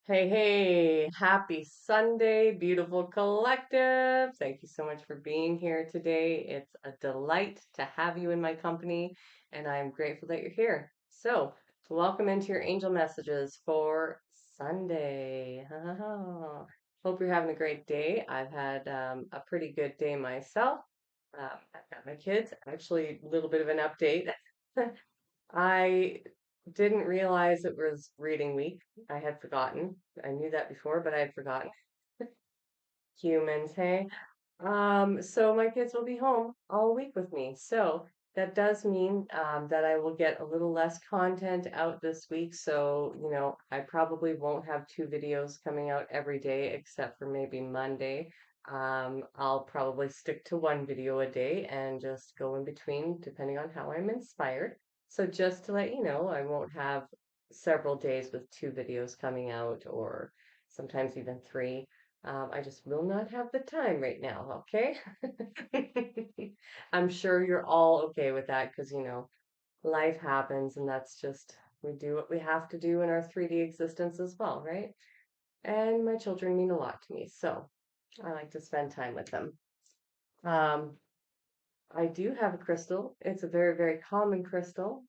Hey, hey, happy Sunday, beautiful collective. Thank you so much for being here today. It's a delight to have you in my company, and I'm grateful that you're here. So, welcome into your angel messages for Sunday. Hope you're having a great day. I've had a pretty good day myself. I've got my kids. Actually, a little bit of an update. I didn't realize it was reading week. I had forgotten. I knew that before, but I had forgotten. Humans, hey? So my kids will be home all week with me. So that does mean that I will get a little less content out this week. So, I probably won't have two videos coming out every day except for maybe Monday. I'll probably stick to one video a day and just go in between depending on how I'm inspired. So just to let you know, I won't have several days with two videos coming out or sometimes even three. I just will not have the time right now, okay? I'm sure you're all okay with that because, life happens and that's just, we do what we have to do in our 3D existence as well, right? And my children mean a lot to me, so I like to spend time with them. Um, I do have a crystal. It's a very, very common crystal.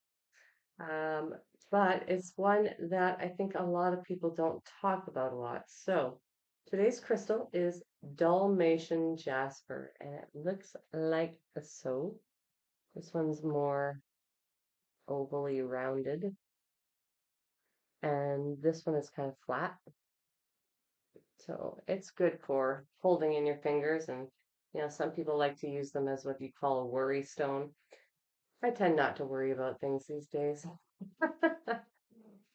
Um, but it's one that I think a lot of people don't talk about a lot. So today's crystal is Dalmatian jasper, and it looks like so. This one's more ovally rounded, and this one is kind of flat. So it's good for holding in your fingers, and some people like to use them as what you call a worry stone. I tend not to worry about things these days. I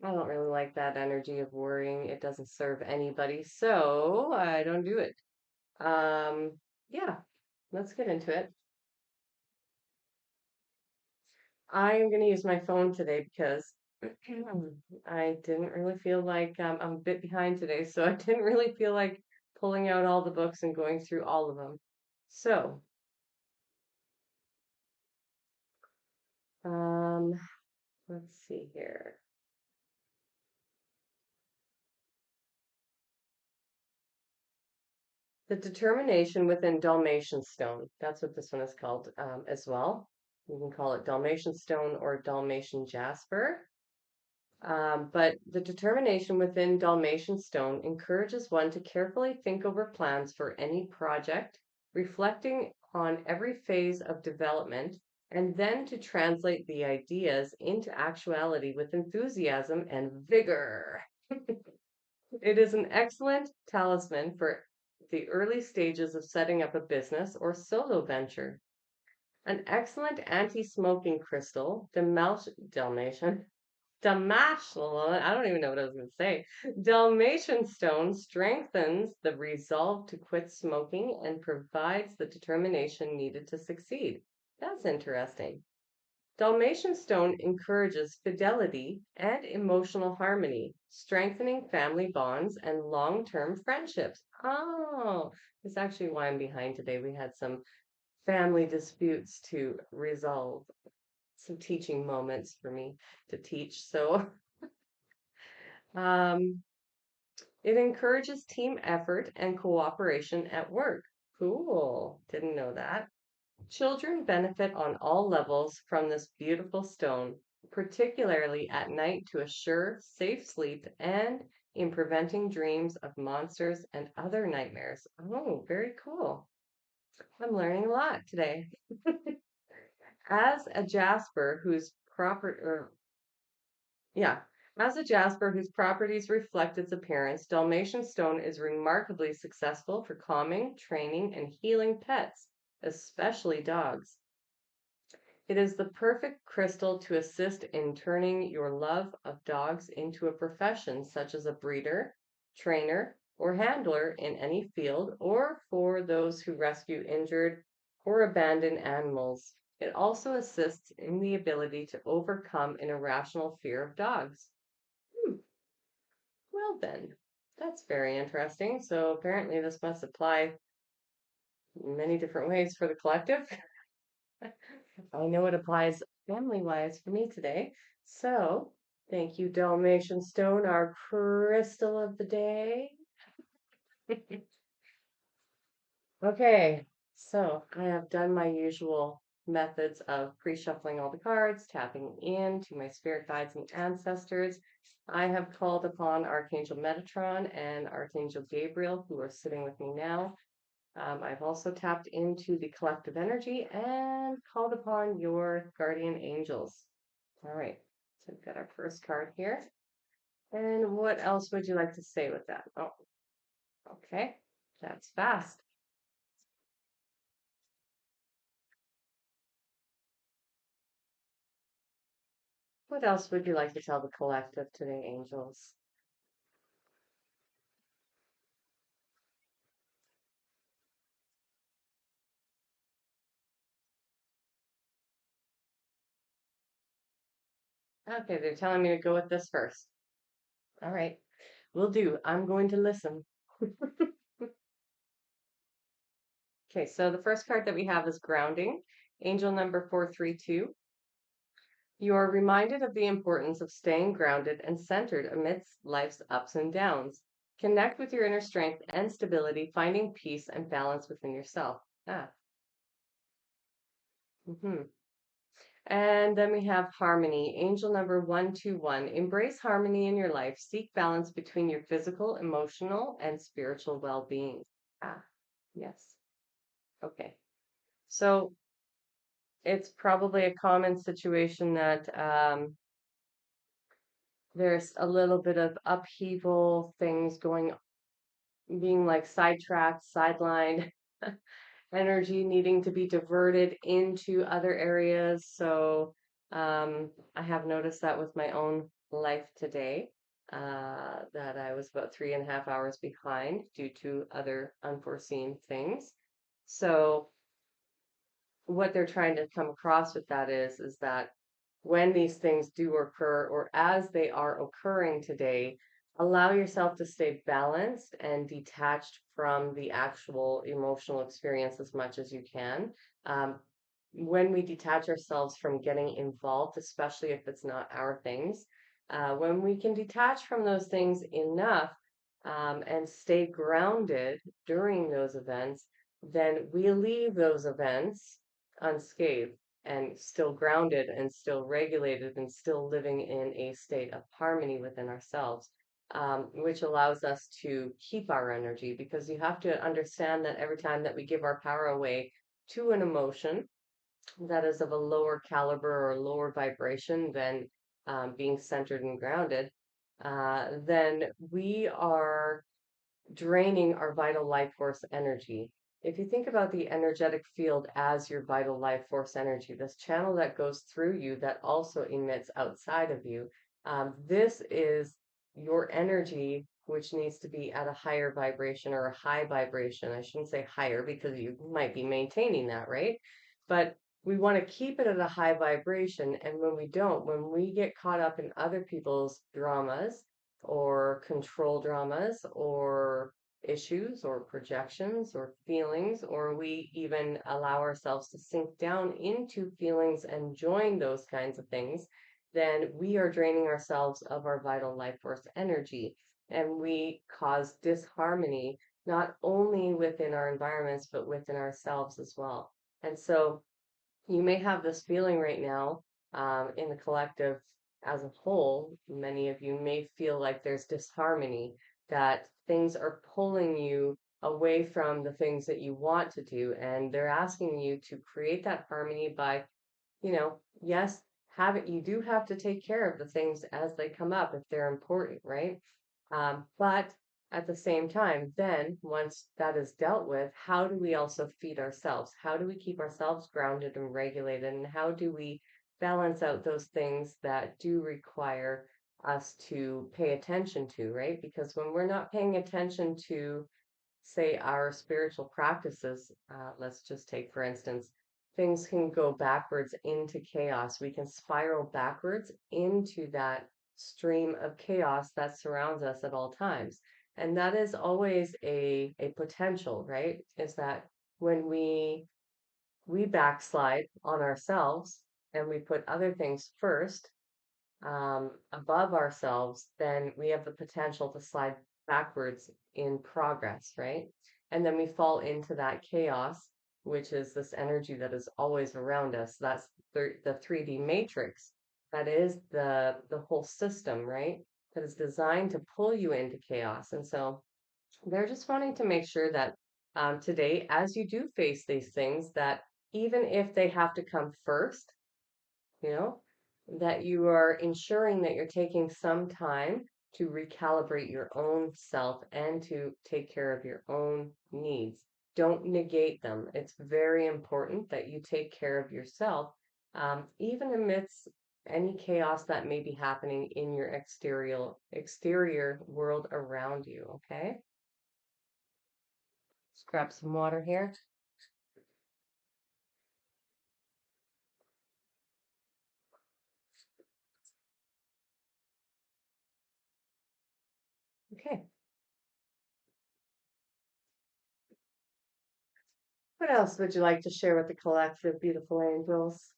don't really like that energy of worrying. It doesn't serve anybody, so I don't do it. Yeah, let's get into it. I am going to use my phone today because I didn't really feel like I'm a bit behind today, so I didn't really feel like pulling out all the books and going through all of them. So, um, let's see here. The determination within Dalmatian stone. That's what this one is called as well. You can call it Dalmatian stone or Dalmatian jasper. But the determination within Dalmatian stone encourages one to carefully think over plans for any project, reflecting on every phase of development, and then to translate the ideas into actuality with enthusiasm and vigor. It is an excellent talisman for the early stages of setting up a business or solo venture. An excellent anti-smoking crystal, Dalmatian, I don't even know what I was going to say. Dalmatian stone strengthens the resolve to quit smoking and provides the determination needed to succeed. That's interesting. Dalmatian stone encourages fidelity and emotional harmony, strengthening family bonds and long-term friendships. Oh, that's actually why I'm behind today. We had some family disputes to resolve, some teaching moments for me to teach. So, um, it encourages team effort and cooperation at work. Cool. Didn't know that. Children benefit on all levels from this beautiful stone, particularly at night to assure safe sleep and in preventing dreams of monsters and other nightmares. Oh, very cool. I'm learning a lot today. As a jasper whose yeah, as a jasper whose properties reflect its appearance, Dalmatian stone is remarkably successful for calming, training, and healing pets, especially dogs. It is the perfect crystal to assist in turning your love of dogs into a profession, such as a breeder, trainer, or handler in any field, or for those who rescue injured or abandoned animals. It also assists in the ability to overcome an irrational fear of dogs. Hmm, well then, that's very interesting. So apparently this must apply many different ways for the collective. I know it applies family-wise for me today. So Thank you, Dalmatian Stone, our crystal of the day. Okay, so I have done my usual methods of pre-shuffling all the cards, tapping in to my spirit guides and ancestors. I have called upon Archangel Metatron and Archangel Gabriel, who are sitting with me now. I've also tapped into the collective energy and called upon your guardian angels. All right, so we've got our first card here. And what else would you like to say with that? Oh, okay, that's fast. What else would you like to tell the collective today, angels? Okay, they're telling me to go with this first. All right, will do. I'm going to listen. Okay, so the first card that we have is grounding, angel number 432. You are reminded of the importance of staying grounded and centered amidst life's ups and downs. Connect with your inner strength and stability, finding peace and balance within yourself. Ah, mm-hmm. And then we have harmony, angel number 121. Embrace harmony in your life. Seek balance between your physical, emotional, and spiritual well being. Ah, yes. Okay. So it's probably a common situation that there's a little bit of upheaval, things going, being like sidetracked, sidelined, energy needing to be diverted into other areas. So I have noticed that with my own life today, that I was about 3.5 hours behind due to other unforeseen things. So what they're trying to come across with that is that when these things do occur or as they are occurring today, allow yourself to stay balanced and detached from the actual emotional experience as much as you can. Um, when we detach ourselves from getting involved, especially if it's not our things, when we can detach from those things enough and stay grounded during those events, then we leave those events unscathed and still grounded and still regulated and still living in a state of harmony within ourselves, which allows us to keep our energy because you have to understand that every time that we give our power away to an emotion that is of a lower caliber or lower vibration than being centered and grounded, then we are draining our vital life force energy. If you think about the energetic field as your vital life force energy, this channel that goes through you that also emits outside of you, this is your energy, which needs to be at a higher vibration or a high vibration. I shouldn't say higher because you might be maintaining that, right? But we want to keep it at a high vibration. And when we don't, when we get caught up in other people's dramas, or control dramas or issues or projections or feelings, or we even allow ourselves to sink down into feelings and join those kinds of things, then we are draining ourselves of our vital life force energy. And we cause disharmony, not only within our environments, but within ourselves as well. And so you may have this feeling right now in the collective as a whole. Many of you may feel like there's disharmony, that things are pulling you away from the things that you want to do. And they're asking you to create that harmony by, yes, have it. You do have to take care of the things as they come up if they're important, right? But at the same time, then once that is dealt with, how do we also feed ourselves? How do we keep ourselves grounded and regulated? And how do we balance out those things that do require us to pay attention to, right? Because when we're not paying attention to, say, our spiritual practices, let's just take, for instance, things can go backwards into chaos. We can spiral backwards into that stream of chaos that surrounds us at all times. And that is always a potential, right? Is that when we backslide on ourselves and we put other things first, above ourselves, then we have the potential to slide backwards in progress, right? And then we fall into that chaos, which is this energy that is always around us. That's the 3D matrix. That is the whole system, right? That is designed to pull you into chaos. And so they're just wanting to make sure that today, as you do face these things, that even if they have to come first, you know, that you are ensuring that you're taking some time to recalibrate your own self and to take care of your own needs. Don't negate them. It's very important that you take care of yourself, even amidst any chaos that may be happening in your exterior world around you. Okay, let's grab some water here. Okay, what else would you like to share with the collective, beautiful angels?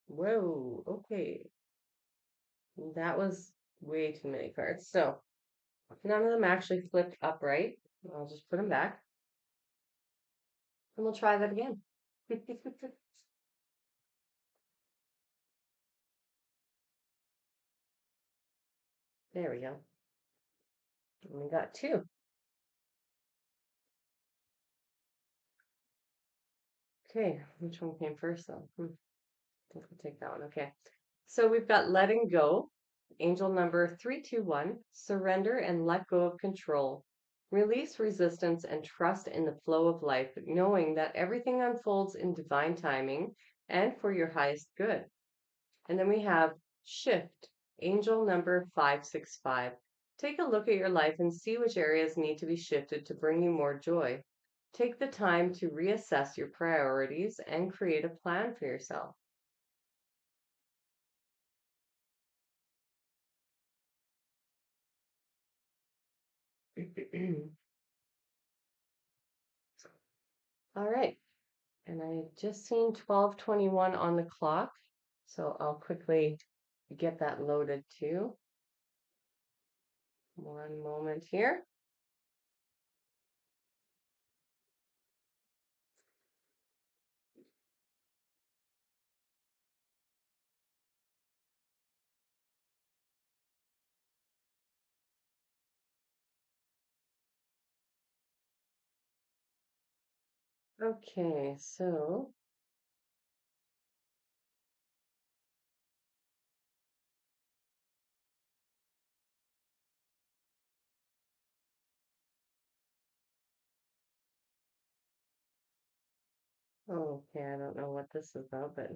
Whoa, okay. That was way too many cards. So none of them actually flipped upright. I'll just put them back and we'll try that again. There we go. And we got two. Okay, which one came first though? I think we'll take that one. Okay. So we've got letting go. Angel number 321, surrender and let go of control. Release resistance and trust in the flow of life, knowing that everything unfolds in divine timing and for your highest good. And then we have shift, angel number 565. Take a look at your life and see which areas need to be shifted to bring you more joy. Take the time to reassess your priorities and create a plan for yourself. All right. And I just seen 12:21 on the clock, so I'll quickly get that loaded too. One moment here. Okay, so okay, I don't know what this is about, but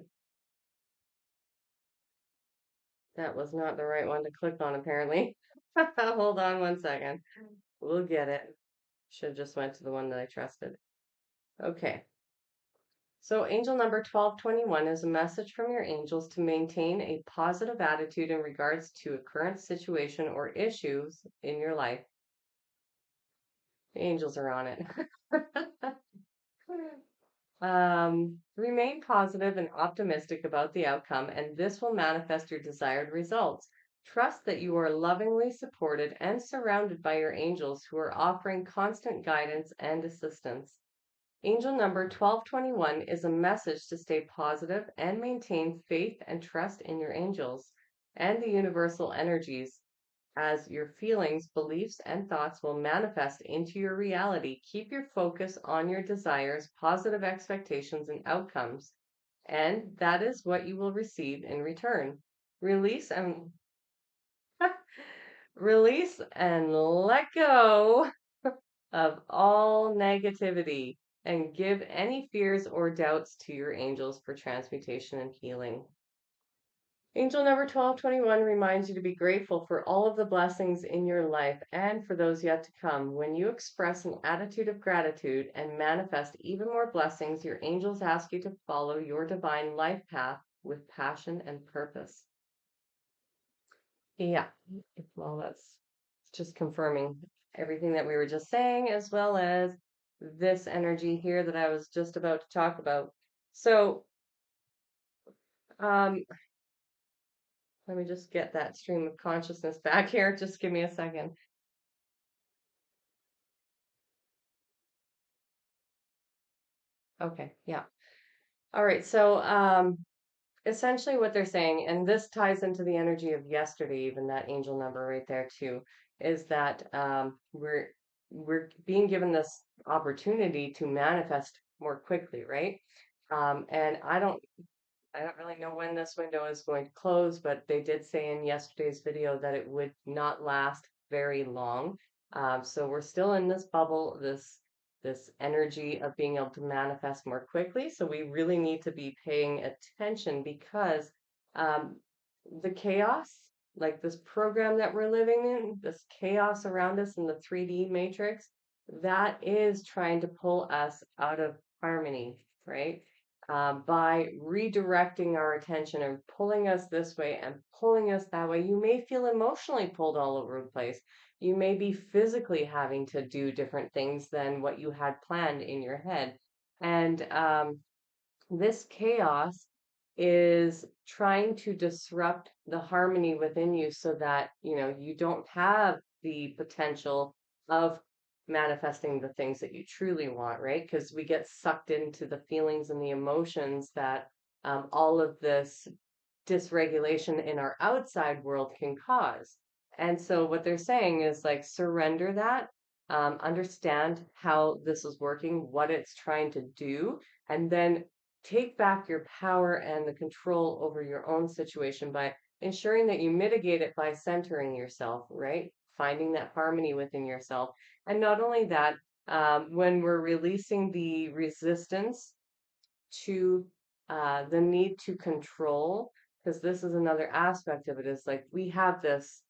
that was not the right one to click on apparently. Hold on one second. We'll get it. Should have just went to the one that I trusted. Okay. So angel number 1221 is a message from your angels to maintain a positive attitude in regards to a current situation or issues in your life. The angels are on it. Remain positive and optimistic about the outcome, and this will manifest your desired results. Trust that you are lovingly supported and surrounded by your angels who are offering constant guidance and assistance. Angel number 1221 is a message to stay positive and maintain faith and trust in your angels and the universal energies as your feelings, beliefs, and thoughts will manifest into your reality. Keep your focus on your desires, positive expectations, and outcomes, and that is what you will receive in return. Release and release and let go of all negativity and give any fears or doubts to your angels for transmutation and healing. Angel number 1221 reminds you to be grateful for all of the blessings in your life and for those yet to come. When you express an attitude of gratitude and manifest even more blessings, your angels ask you to follow your divine life path with passion and purpose. Yeah, well, that's just confirming everything that we were just saying, as well as this energy here that I was just about to talk about. So, um, let me just get that stream of consciousness back here. Just give me a second. Okay, yeah. All right. So, essentially what they're saying, and this ties into the energy of yesterday, even that angel number right there too, is that we're being given this opportunity to manifest more quickly, right? And I don't really know when this window is going to close, but they did say in yesterday's video that it would not last very long. So we're still in this bubble, this energy of being able to manifest more quickly. So we really need to be paying attention because um, the chaos, like this program that we're living in, this chaos around us in the 3D matrix, that is trying to pull us out of harmony, right? By redirecting our attention and pulling us this way and pulling us that way. You may feel emotionally pulled all over the place. You may be physically having to do different things than what you had planned in your head. And this chaos is trying to disrupt the harmony within you so that, you don't have the potential of manifesting the things that you truly want, right? Because we get sucked into the feelings and the emotions that all of this dysregulation in our outside world can cause. And so what they're saying is like surrender that, understand how this is working, what it's trying to do, and then take back your power and the control over your own situation by ensuring that you mitigate it by centering yourself, right? Finding that harmony within yourself. And not only that, when we're releasing the resistance to the need to control, because this is another aspect of it, is like we have this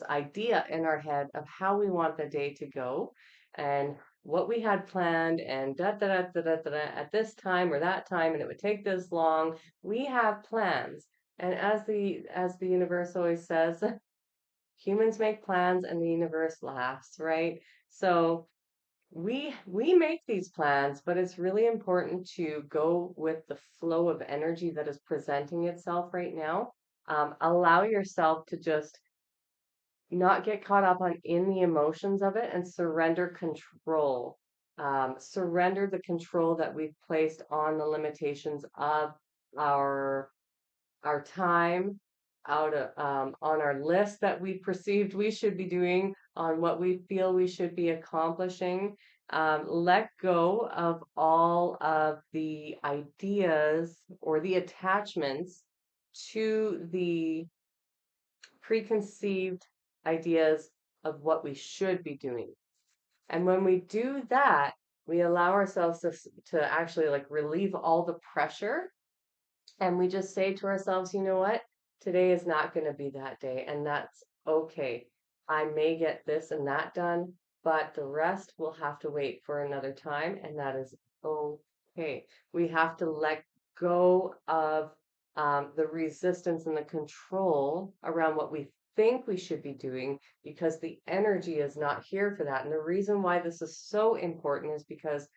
idea in our head of how we want the day to go and what we had planned and da da da da da da da at this time or that time, and it would take this long. We have plans, and as the universe always says, humans make plans and the universe laughs, right? So we make these plans, but it's really important to go with the flow of energy that is presenting itself right now. Allow yourself to just not get caught up on in the emotions of it and surrender control. Surrender the control that we've placed on the limitations of our our time out of, on our list that we perceived we should be doing, on what we feel we should be accomplishing. Let go of all of the ideas or the attachments to the preconceived ideas of what we should be doing. And when we do that, we allow ourselves to actually like relieve all the pressure, and we just say to ourselves, you know what? Today is not going to be that day, and that's okay. I may get this and that done, but the rest will have to wait for another time, and that is okay. We have to let go of the resistance and the control around what we think we should be doing because the energy is not here for that. And the reason why this is so important is because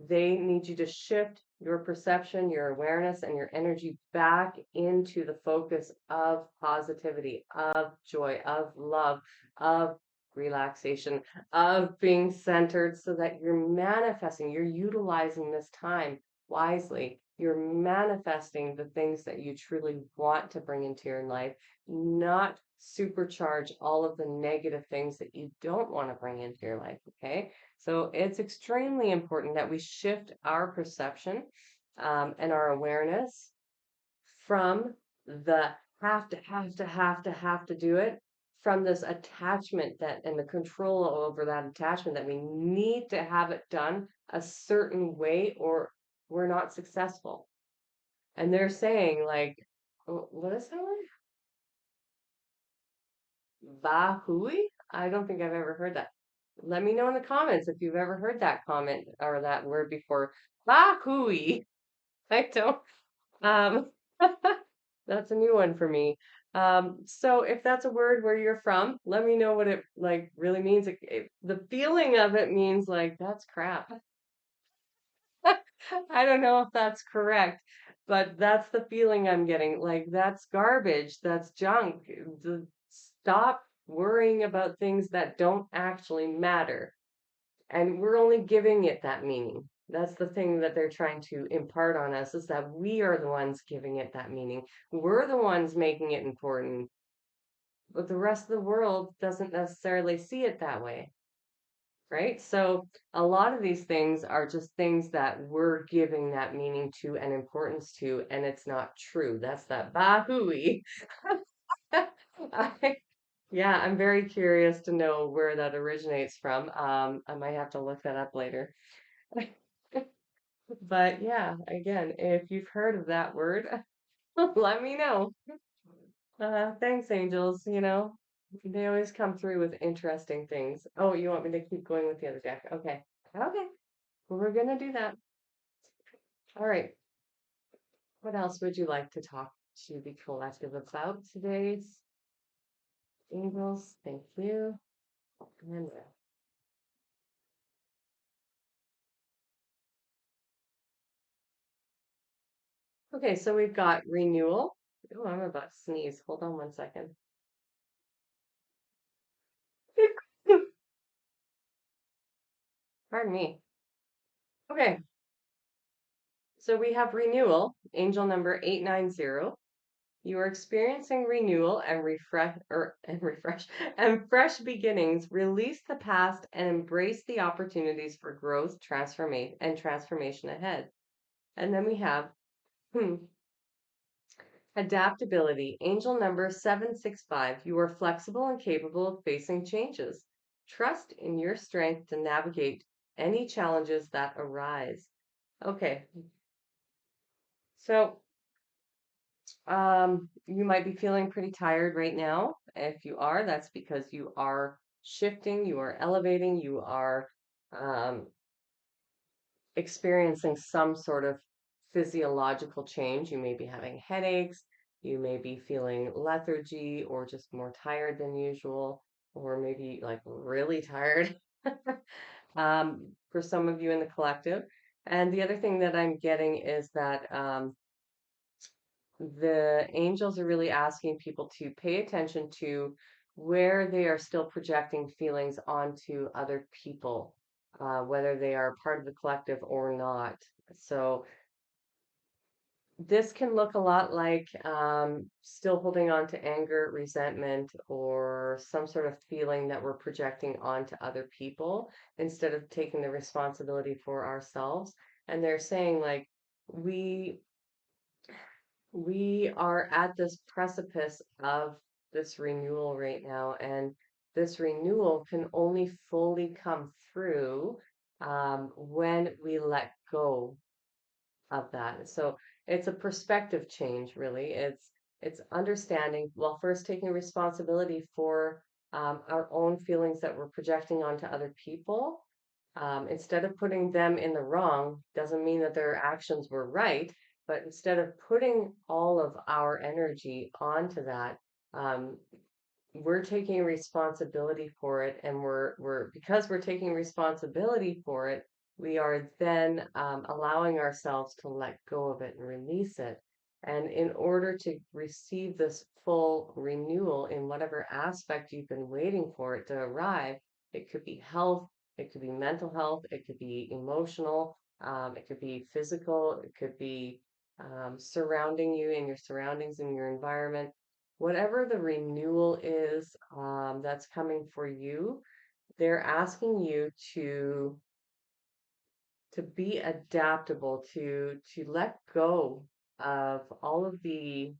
they need you to shift your perception, your awareness, and your energy back into the focus of positivity, of joy, of love, of relaxation, of being centered so that you're manifesting, you're utilizing this time wisely. You're manifesting the things that you truly want to bring into your life, not supercharge all of the negative things that you don't want to bring into your life. Okay. So it's extremely important that we shift our perception and our awareness from the have to do it, from this attachment that and the control over that attachment that we need to have it done a certain way or we're not successful. And they're saying like, what is that word? Vahui? I don't think I've ever heard that. Let me know in the comments if you've ever heard that comment or that word before. Vahui. I don't. Um, that's a new one for me. So if that's a word where you're from, let me know what it like really means. The feeling of it means like that's crap. I don't know if that's correct, but that's the feeling I'm getting. Like, that's garbage, that's junk. Stop worrying about things that don't actually matter. And we're only giving it that meaning. That's the thing that they're trying to impart on us, is that we are the ones giving it that meaning. We're the ones making it important, but the rest of the world doesn't necessarily see it that way, right? So a lot of these things are just things that we're giving that meaning to and importance to, and it's not true. That's that bahooey. I, yeah, I'm very curious to know where that originates from. I might have to look that up later. But yeah, again, if you've heard of that word, let me know. Thanks, angels. They always come through with interesting things. Oh, you want me to keep going with the other deck? Okay. Okay. Well, we're gonna do that. All right. What else would you like to talk to the collective about today's angels? Thank you. And okay, so we've got renewal. Oh, I'm about to sneeze. Hold on one second. Pardon me. Okay, so we have renewal, angel number 890. You are experiencing renewal and refresh and fresh beginnings. Release the past and embrace the opportunities for growth, transformation ahead. And then we have hmm, adaptability. Angel number 765. You are flexible and capable of facing changes. Trust in your strength to navigate any challenges that arise. Okay, so you might be feeling pretty tired right now. If you are, that's because you are shifting, you are elevating, you are um, experiencing some sort of physiological change. You may be having headaches, you may be feeling lethargy or just more tired than usual, or maybe like really tired for some of you in the collective. And the other thing that I'm getting is that the angels are really asking people to pay attention to where they are still projecting feelings onto other people, whether they are part of the collective or not. So this can look a lot like still holding on to anger, resentment, or some sort of feeling that we're projecting onto other people instead of taking the responsibility for ourselves. And they're saying, like, we we are at this precipice of this renewal right now, and this renewal can only fully come through when we let go of that. So it's a perspective change, really. It's understanding, well, first taking responsibility for our own feelings that we're projecting onto other people. Instead of putting them in the wrong, doesn't mean that their actions were right, but instead of putting all of our energy onto that, um, we're taking responsibility for it, and we're because we're taking responsibility for it, we are then allowing ourselves to let go of it and release it. And in order to receive this full renewal in whatever aspect you've been waiting for it to arrive, it could be health, it could be mental health, it could be emotional, it could be physical, it could be surrounding you in your surroundings, in your environment. Whatever the renewal is that's coming for you, they're asking you to be adaptable, to let go of all of the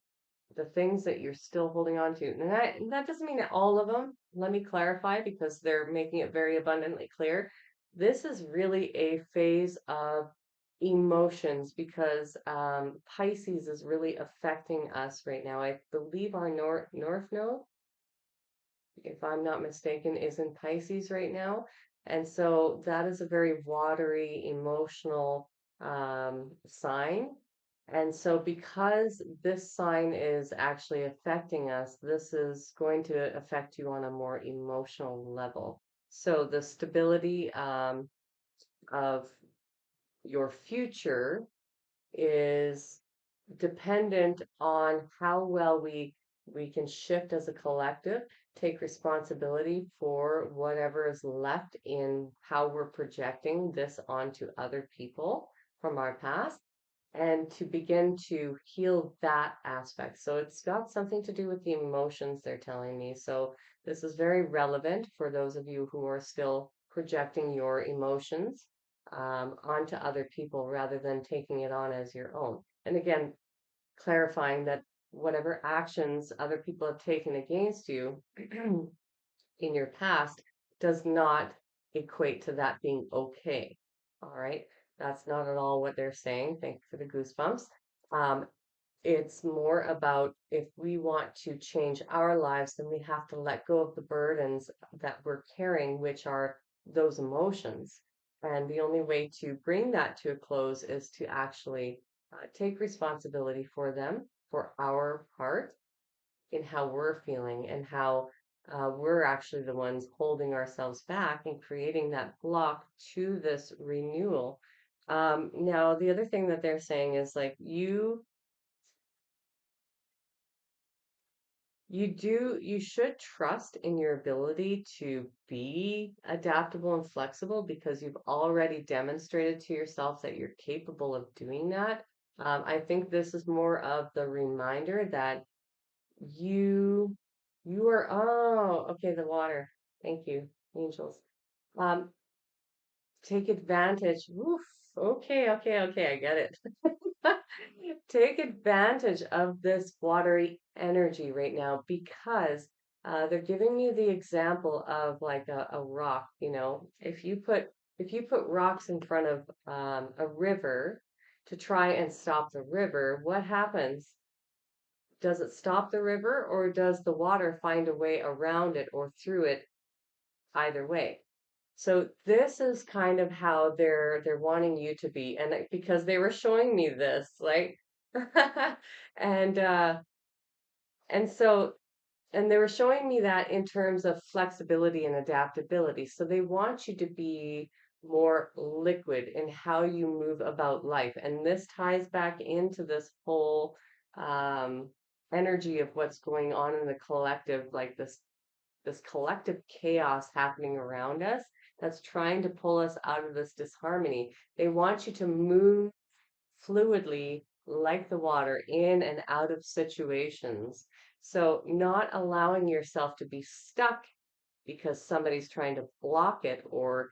things that you're still holding on to. And that doesn't mean that all of them. Let me clarify, because they're making it very abundantly clear. This is really a phase of emotions, because Pisces is really affecting us right now. I believe our North Node, if I'm not mistaken, is in Pisces right now. And so that is a very watery, emotional sign. And so, because this sign is actually affecting us, this is going to affect you on a more emotional level. So, the stability of your future is dependent on how well we can shift as a collective, take responsibility for whatever is left in how we're projecting this onto other people from our past, and to begin to heal that aspect. So it's got something to do with the emotions, they're telling me. So this is very relevant for those of you who are still projecting your emotions onto other people rather than taking it on as your own. And again, clarifying that whatever actions other people have taken against you in your past does not equate to that being okay. All right. That's not at all what they're saying. Thank you for the goosebumps. Um, it's more about if we want to change our lives, then we have to let go of the burdens that we're carrying, which are those emotions. And the only way to bring that to a close is to actually take responsibility for them, for our part in how we're feeling and how we're actually the ones holding ourselves back and creating that block to this renewal. Now, the other thing that they're saying is like you should trust in your ability to be adaptable and flexible because you've already demonstrated to yourself that you're capable of doing that. I think this is more of the reminder that you you are, oh, okay, the water. Thank you, angels. Um, take advantage. Oof. Okay, okay, okay, I get it. Take advantage of this watery energy right now because they're giving you the example of like a rock, you know, if you put rocks in front of a river to try and stop the river, what happens? Does it stop the river or does the water find a way around it or through it either way? So this is kind of how they're wanting you to be, and because they were showing me this, like, and and so and they were showing me that in terms of flexibility and adaptability. So they want you to be more liquid in how you move about life. And this ties back into this whole um, energy of what's going on in the collective, like this collective chaos happening around us that's trying to pull us out of this disharmony. They want you to move fluidly like the water in and out of situations. So, not allowing yourself to be stuck because somebody's trying to block it, or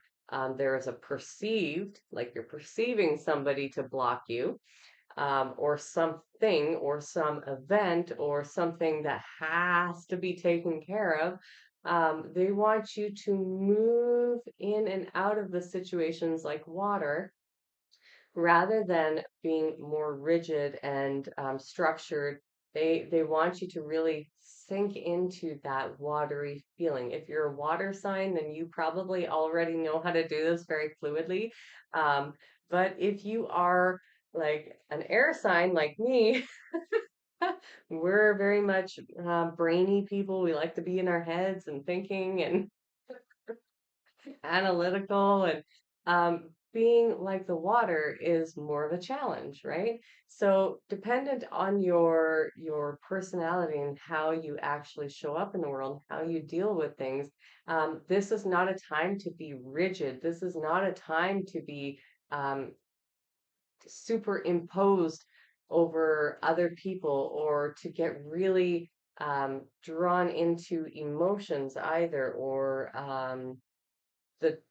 there is a perceived, like you're perceiving somebody to block you, or something, or some event, or something that has to be taken care of. They want you to move in and out of the situations like water rather than being more rigid and structured. They want you to really sink into that watery feeling. If you're a water sign, then you probably already know how to do this very fluidly. Um, but if you are like an air sign like me, we're very much brainy people. We like to be in our heads and thinking and analytical, and being like the water is more of a challenge, right? So dependent on your personality and how you actually show up in the world, how you deal with things, this is not a time to be rigid. This is not a time to be um, superimposed over other people or to get really drawn into emotions either, or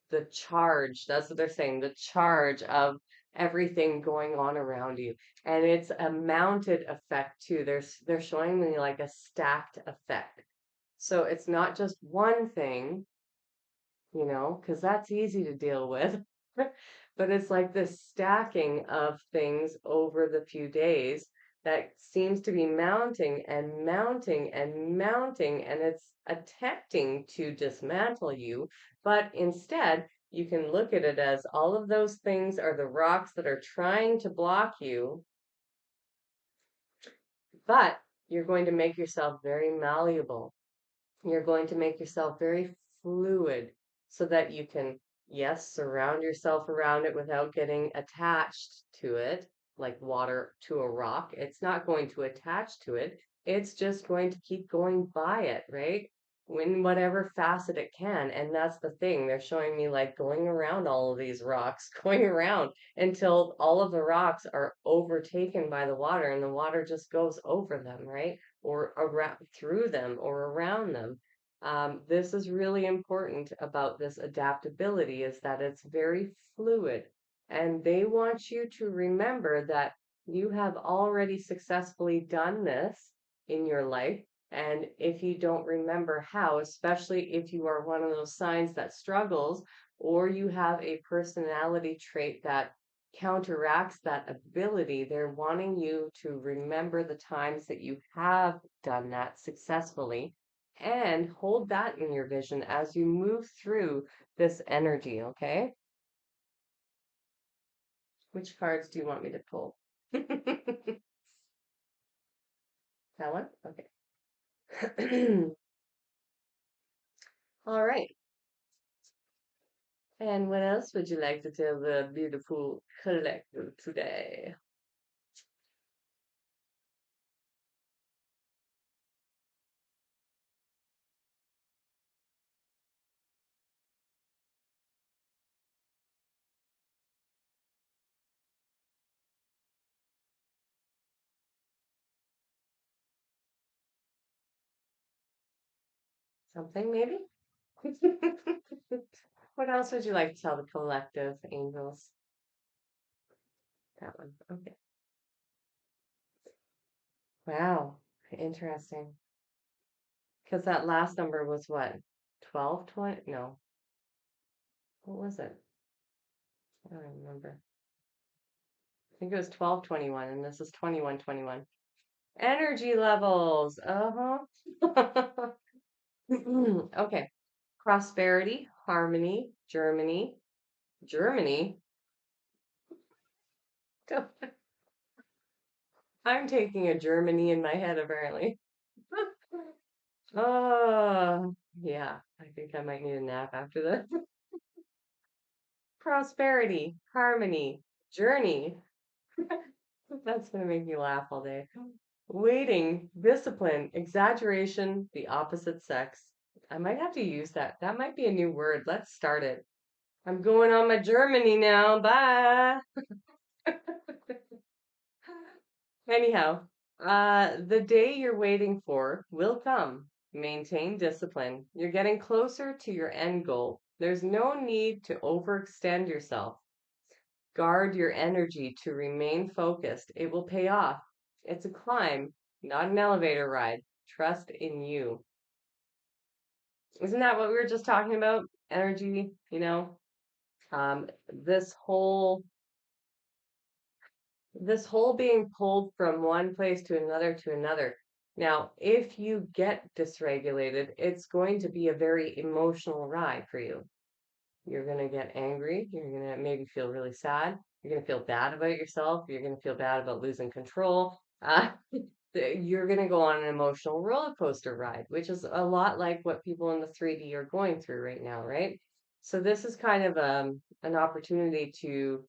the charge, that's what they're saying, the charge of everything going on around you. And it's a mounted effect too. They're showing me like a stacked effect. So it's not just one thing, because that's easy to deal with. But it's like this stacking of things over the few days that seems to be mounting and mounting and mounting, and it's attempting to dismantle you. But instead, you can look at it as all of those things are the rocks that are trying to block you, but you're going to make yourself very malleable. You're going to make yourself very fluid so that you can Yes, surround yourself around it without getting attached to it, like water to a rock. It's not going to attach to it. It's just going to keep going by it, right? In whatever facet it can. And that's the thing. They're showing me like going around all of these rocks, going around until all of the rocks are overtaken by the water and the water just goes over them, right? Or around through them or around them. This is really important about this adaptability is that it's very fluid. And they want you to remember that you have already successfully done this in your life. And if you don't remember how, especially if you are one of those signs that struggles, or you have a personality trait that counteracts that ability, they're wanting you to remember the times that you have done that successfully and hold that in your vision as you move through this energy, okay? Which cards do you want me to pull? That one? Okay. All right. And what else would you like to tell the beautiful collective today? Something maybe? What else would you like to tell the collective angels? That one. Okay. Wow. Interesting. Because that last number was what? 12, 20? No. What was it? I don't remember. I think it was 1221 and this is 2121. Energy levels. Uh-huh. Okay. Prosperity, harmony, Germany. Germany? I'm taking a Germany in my head apparently. Oh, yeah. I think I might need a nap after this. Prosperity, harmony, journey. That's gonna make me laugh all day. Waiting, discipline, exaggeration, the opposite sex. I might have to use that. That might be a new word. Let's start it. I'm going on my Germany now. Bye. Anyhow, the day you're waiting for will come. Maintain discipline. You're getting closer to your end goal. There's no need to overextend yourself. Guard your energy to remain focused. It will pay off. It's a climb, not an elevator ride. Trust in you. Isn't that what we were just talking about? Energy, um, this whole this whole being pulled from one place to another to another. Now, if you get dysregulated, it's going to be a very emotional ride for you. You're going to get angry. You're going to maybe feel really sad. You're going to feel bad about yourself. You're going to feel bad about losing control. You're going to go on an emotional roller coaster ride, which is a lot like what people in the 3D are going through right now, right? So this is kind of an opportunity to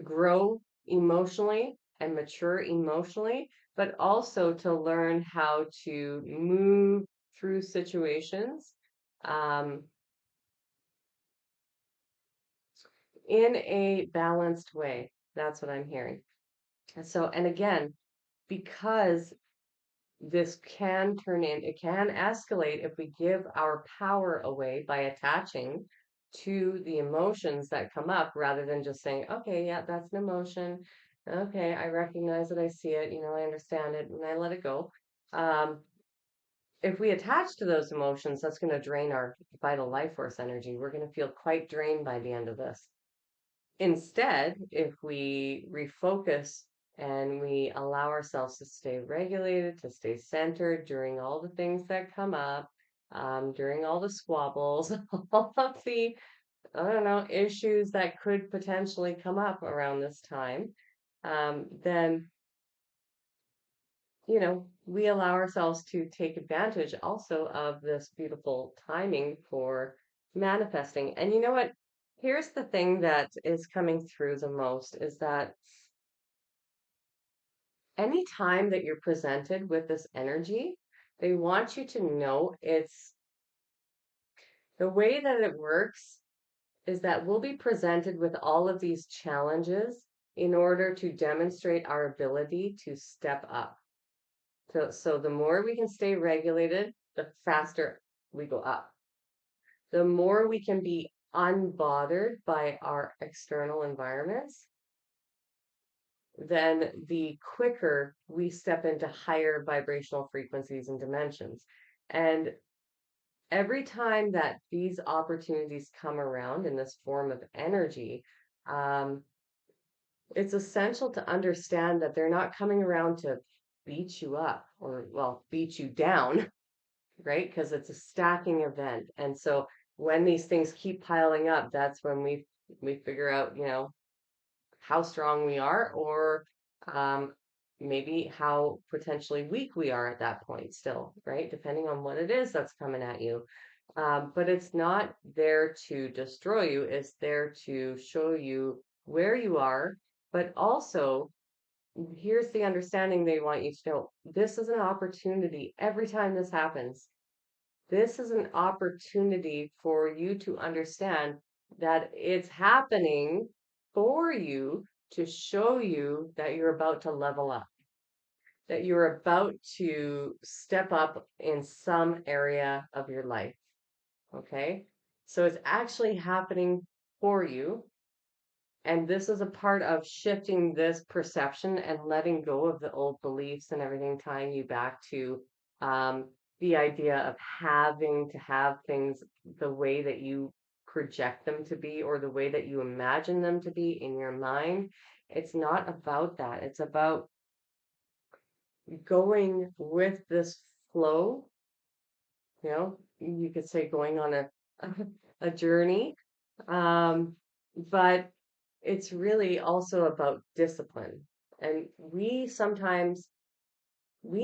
grow emotionally and mature emotionally, but also to learn how to move through situations um, in a balanced way. That's what I'm hearing. So, and again, because this can turn in, it can escalate if we give our power away by attaching to the emotions that come up rather than just saying, okay, yeah, that's an emotion. Okay, I recognize it, I see it, I understand it, and I let it go. Um, if we attach to those emotions, that's going to drain our vital life force energy. We're going to feel quite drained by the end of this. Instead, if we refocus and we allow ourselves to stay regulated, to stay centered during all the things that come up, during all the squabbles, all of the, I don't know, issues that could potentially come up around this time, then we allow ourselves to take advantage also of this beautiful timing for manifesting. And you know what? Here's the thing that is coming through the most is that any time that you're presented with this energy, they want you to know it's the way that it works is that we'll be presented with all of these challenges in order to demonstrate our ability to step up. So the more we can stay regulated, the faster we go up. The more we can be unbothered by our external environments, then the quicker we step into higher vibrational frequencies and dimensions. And every time that these opportunities come around in this form of energy, um, it's essential to understand that they're not coming around to beat you up or, well, beat you down, right? Because it's a stacking event. And so when these things keep piling up, that's when we figure out, how strong we are, or um, maybe how potentially weak we are at that point still, right? Depending on what it is that's coming at you. But it's not there to destroy you, it's there to show you where you are, but also here's the understanding they want you to know this is an opportunity every time this happens. This is an opportunity for you to understand that it's happening for you to show you that you're about to level up, that you're about to step up in some area of your life. Okay. So it's actually happening for you. And this is a part of shifting this perception and letting go of the old beliefs and everything, tying you back to um, the idea of having to have things the way that you project them to be or the way that you imagine them to be in your mind. It's not about that. It's about going with this flow, you could say going on a journey. But it's really also about discipline. And we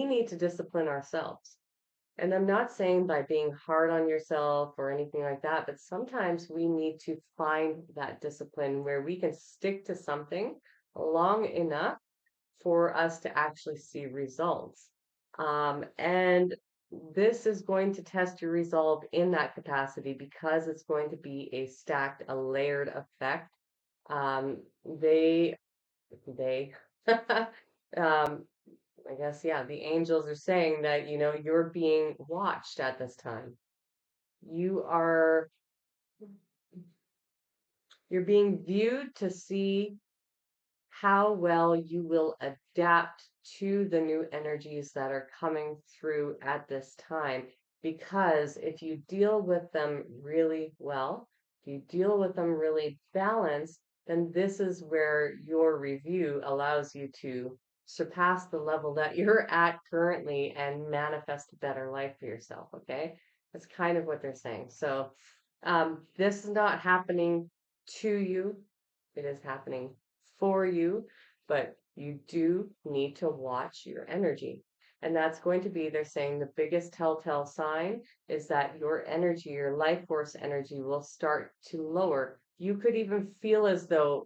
need to discipline ourselves. And I'm not saying by being hard on yourself or anything like that, but sometimes we need to find that discipline where we can stick to something long enough for us to actually see results. And this is going to test your resolve in that capacity because it's going to be a layered effect. Um, they, um, I guess, yeah, the angels are saying that, you're being watched at this time. You are, you're being viewed to see how well you will adapt to the new energies that are coming through at this time. Because if you deal with them really well, if you deal with them really balanced, then this is where your review allows you to surpass the level that you're at currently and manifest a better life for yourself. Okay. That's kind of what they're saying. So, this is not happening to you. It is happening for you, but you do need to watch your energy. And that's going to be, they're saying, the biggest telltale sign is that your energy, your life force energy, will start to lower. You could even feel as though,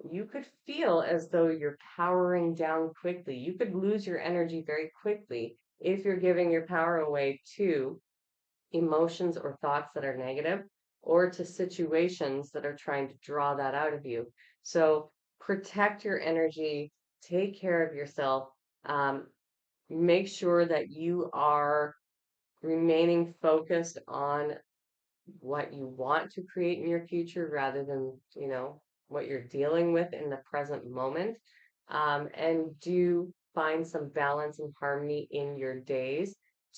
you're powering down quickly. You could lose your energy very quickly if you're giving your power away to emotions or thoughts that are negative or to situations that are trying to draw that out of you. So protect your energy, take care of yourself, um, make sure that you are remaining focused on what you want to create in your future rather than, what you're dealing with in the present moment. And do find some balance and harmony in your days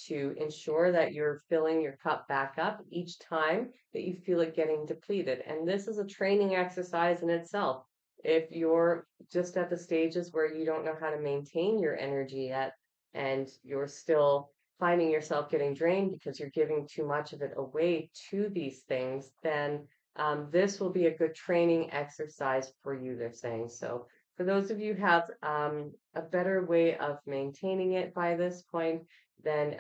to ensure that you're filling your cup back up each time that you feel it getting depleted. And this is a training exercise in itself. If you're just at the stages where you don't know how to maintain your energy yet, and you're still finding yourself getting drained because you're giving too much of it away to these things, then this will be a good training exercise for you, they're saying. So For those of you who have a better way of maintaining it by this point, then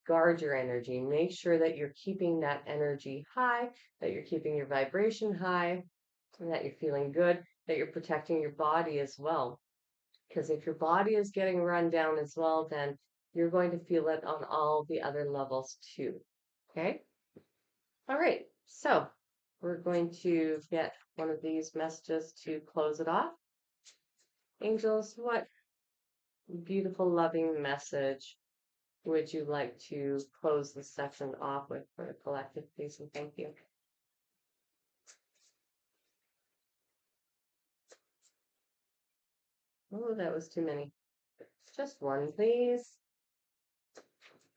guard your energy. Make sure that you're keeping that energy high, that you're keeping your vibration high, and that you're feeling good, that you're protecting your body as well. Because if your body is getting run down as well, then you're going to feel it on all the other levels too. Okay? All right. So we're going to get one of these messages to close it off. Angels, what beautiful, loving message would you like to close the session off with for the collective, please, and thank you. Oh, that was too many. Just one, please.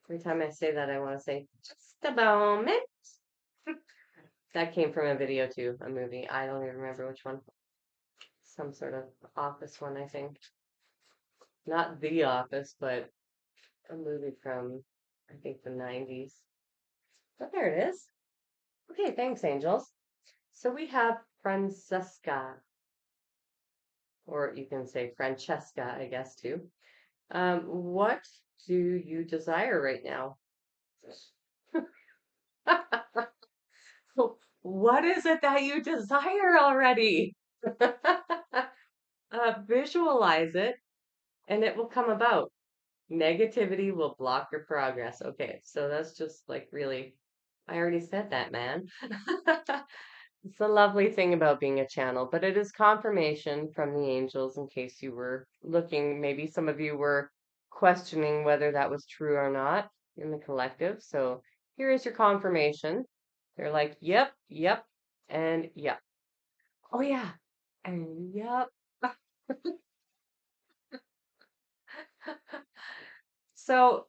Every time I say that, I want to say, just a moment. That came from a video too, a movie. I don't even remember which one. Some sort of office one, I think. Not The Office, but a movie from, I think, the 90s. But there it is. Okay, thanks, angels. So we have Francesca, or you can say Francesca, I guess, too. What do you desire right now? What is it that you desire already? Visualize it and it will come about. Negativity will block your progress. Okay, so that's just like really, I already said that, man. It's a lovely thing about being a channel, but it is confirmation from the angels in case you were looking. Maybe some of you were questioning whether that was true or not in the collective. So here is your confirmation. They're like, yep, yep, and yep. Oh, yeah, and yep. So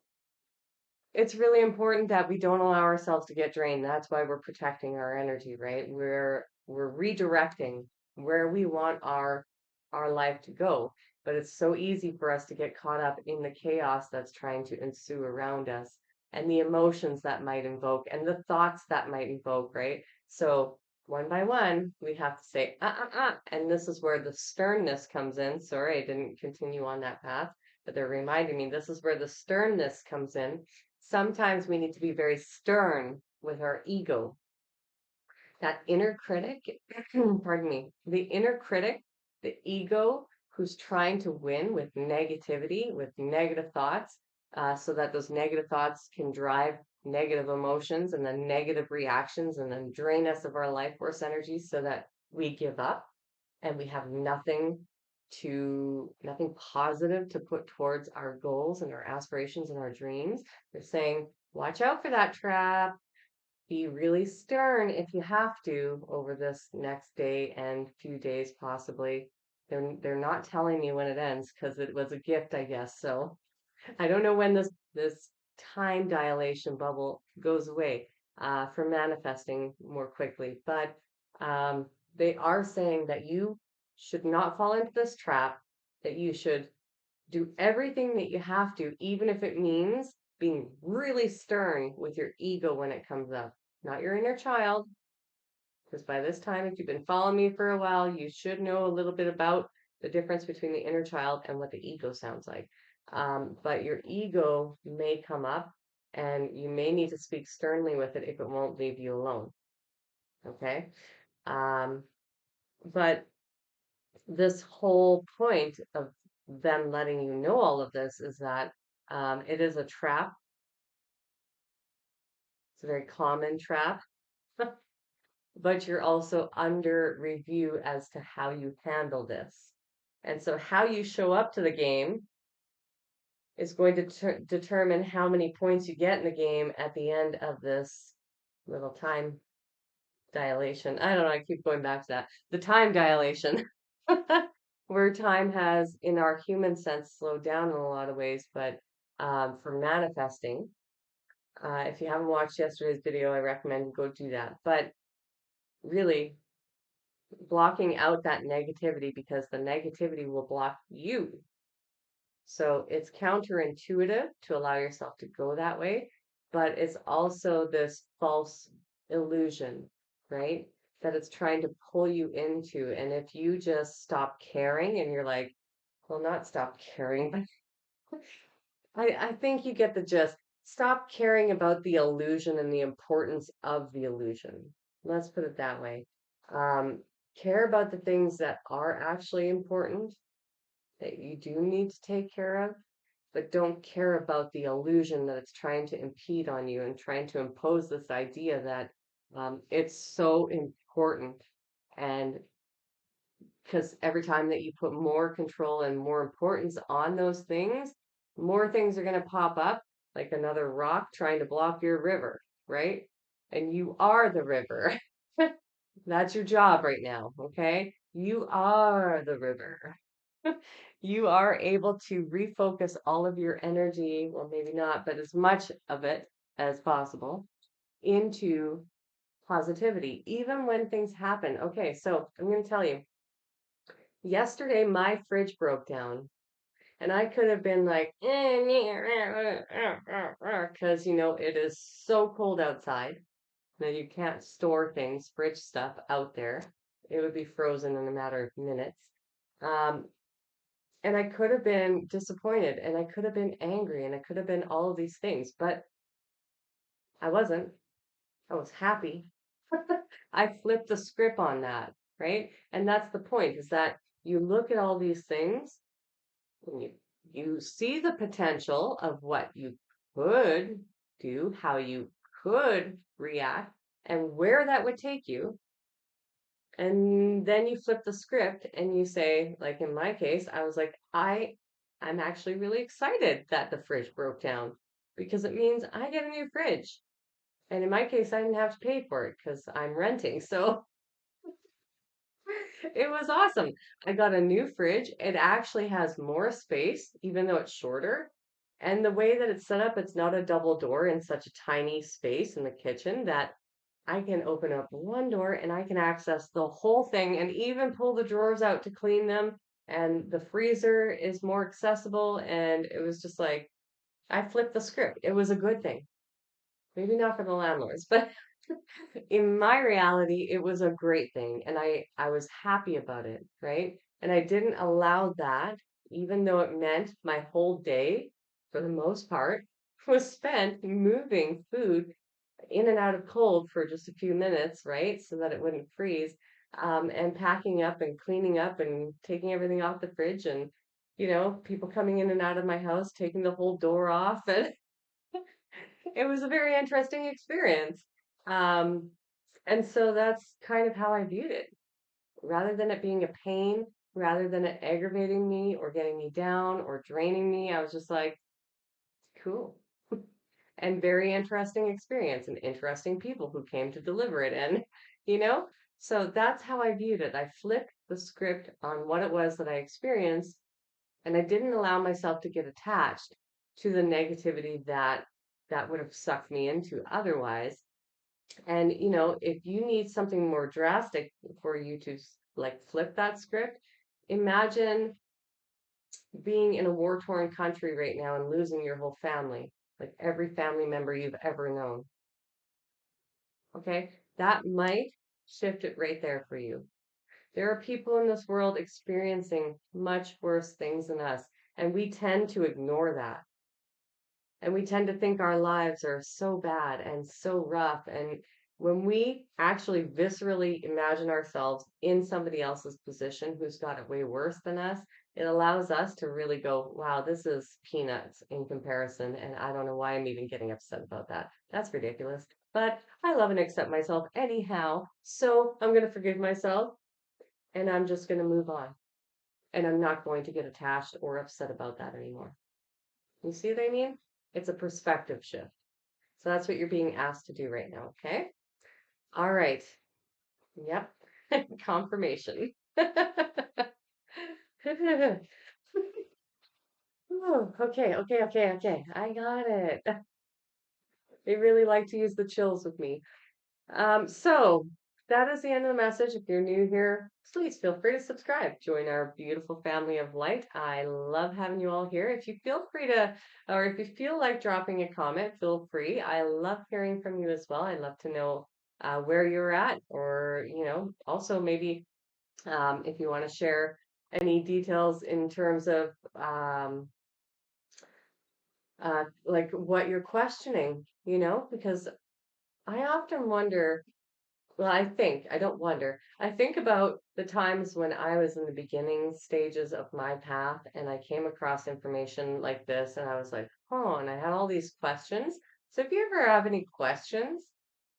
it's really important that we don't allow ourselves to get drained. That's why we're protecting our energy, right? We're redirecting where we want our life to go. But it's so easy for us to get caught up in the chaos that's trying to ensue around us and the emotions that might invoke and the thoughts that might invoke, right? So one by one, we have to say, and this is where the sternness comes in. Sorry, I didn't continue on that path, but they're reminding me this is where the sternness comes in. Sometimes we need to be very stern with our ego. That inner critic, pardon me, the inner critic, the ego who's trying to win with negativity, with negative thoughts, so that those negative thoughts can drive negative emotions and then negative reactions and then drain us of our life force energy so that we give up and we have nothing positive to put towards our goals and our aspirations and our dreams. They're saying, watch out for that trap. Be really stern if you have to over this next day and few days possibly. They're not telling me when it ends because it was a gift, I guess. So I don't know when this time dilation bubble goes away for manifesting more quickly, but they are saying that you should not fall into this trap, that you should do everything that you have to, even if it means being really stern with your ego when it comes up, not your inner child. Because by this time, if you've been following me for a while, you should know a little bit about the difference between the inner child and what the ego sounds like. But your ego may come up and you may need to speak sternly with it if it won't leave you alone. Okay? But this whole point of them letting you know all of this is that it is a trap. It's a very common trap. But you're also under review as to how you handle this. And so how you show up to the game is going to determine how many points you get in the game at the end of this little time dilation. I don't know, I keep going back to that. The time dilation, where time has, in our human sense, slowed down in a lot of ways, but for manifesting, if you haven't watched yesterday's video, I recommend you go do that. But really, blocking out that negativity because the negativity will block you. So it's counterintuitive to allow yourself to go that way, but it's also this false illusion, right? that it's trying to pull you into. And if you just stop caring and you're like, well, not stop caring, but I think you get the gist. Stop caring about the illusion and the importance of the illusion. Let's put it that way. Um, Care about the things that are actually important, that you do need to take care of, but don't care about the illusion that it's trying to impede on you and trying to impose this idea that it's so important. And because every time that you put more control and more importance on those things, more things are going to pop up, like another rock trying to block your river, right? And you are the river. That's your job right now, okay? You are the river. You are able to refocus all of your energy, well, maybe not, but as much of it as possible into positivity, even when things happen. Okay, so I'm going to tell you, yesterday my fridge broke down. And I could have been like, because, it is so cold outside that you can't store things, fridge stuff out there. It would be frozen in a matter of minutes. Um, and I could have been disappointed and I could have been angry and I could have been all of these things, but I wasn't. I was happy. I flipped the script on that, right? And that's the point is that you look at all these things and you see the potential of what you could do, how you could react, and where that would take you. And then you flip the script and you say, like in my case, I was like, I'm actually really excited that the fridge broke down because it means I get a new fridge. And in my case, I didn't have to pay for it because I'm renting. So it was awesome. I got a new fridge. It actually has more space, even though it's shorter. And the way that it's set up, it's not a double door in such a tiny space in the kitchen that I can open up one door and I can access the whole thing and even pull the drawers out to clean them. And the freezer is more accessible. And it was just like, I flipped the script. It was a good thing. Maybe not for the landlords, but in my reality, it was a great thing. And I was happy about it, right? And I didn't allow that, even though it meant my whole day, for the most part, was spent moving food in and out of cold for just a few minutes, right? So that it wouldn't freeze, and packing up and cleaning up and taking everything off the fridge and, people coming in and out of my house, taking the whole door off. And it was a very interesting experience. Um, and so that's kind of how I viewed it. Rather than it being a pain, rather than it aggravating me or getting me down or draining me, I was just like, cool. And very interesting experience and interesting people who came to deliver it. And, you know, so that's how I viewed it. I flipped the script on what it was that I experienced, and I didn't allow myself to get attached to the negativity that would have sucked me into otherwise. And, if you need something more drastic for you to like flip that script, imagine being in a war-torn country right now and losing your whole family, like every family member you've ever known. Okay, that might shift it right there for you. There are people in this world experiencing much worse things than us, and we tend to ignore that. And we tend to think our lives are so bad and so rough. And when we actually viscerally imagine ourselves in somebody else's position who's got it way worse than us, it allows us to really go, wow, this is peanuts in comparison. And I don't know why I'm even getting upset about that. That's ridiculous. But I love and accept myself anyhow. So I'm going to forgive myself and I'm just going to move on. And I'm not going to get attached or upset about that anymore. You see what I mean? It's a perspective shift. So that's what you're being asked to do right now, okay? All right. Yep. Confirmation. Ooh, okay. I got it. They really like to use the chills with me. So that is the end of the message. If you're new here, please feel free to subscribe. Join our beautiful family of light. I love having you all here. If you feel free to, or if you feel like dropping a comment, feel free. I love hearing from you as well. I'd love to know where you're at, or, also maybe if you want to share any details in terms of like what you're questioning, because I often wonder. Well, I don't wonder. I think about the times when I was in the beginning stages of my path and I came across information like this and I was like, oh, and I had all these questions. So if you ever have any questions,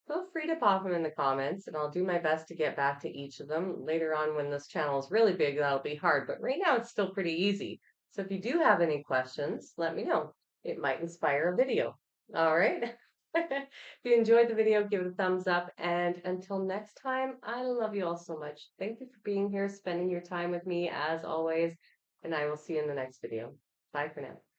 feel free to pop them in the comments and I'll do my best to get back to each of them. Later on, when this channel is really big, that'll be hard, but right now it's still pretty easy. So if you do have any questions, let me know. It might inspire a video. All right. If you enjoyed the video, give it a thumbs up. And until next time, I love you all so much. Thank you for being here, spending your time with me as always. And I will see you in the next video. Bye for now.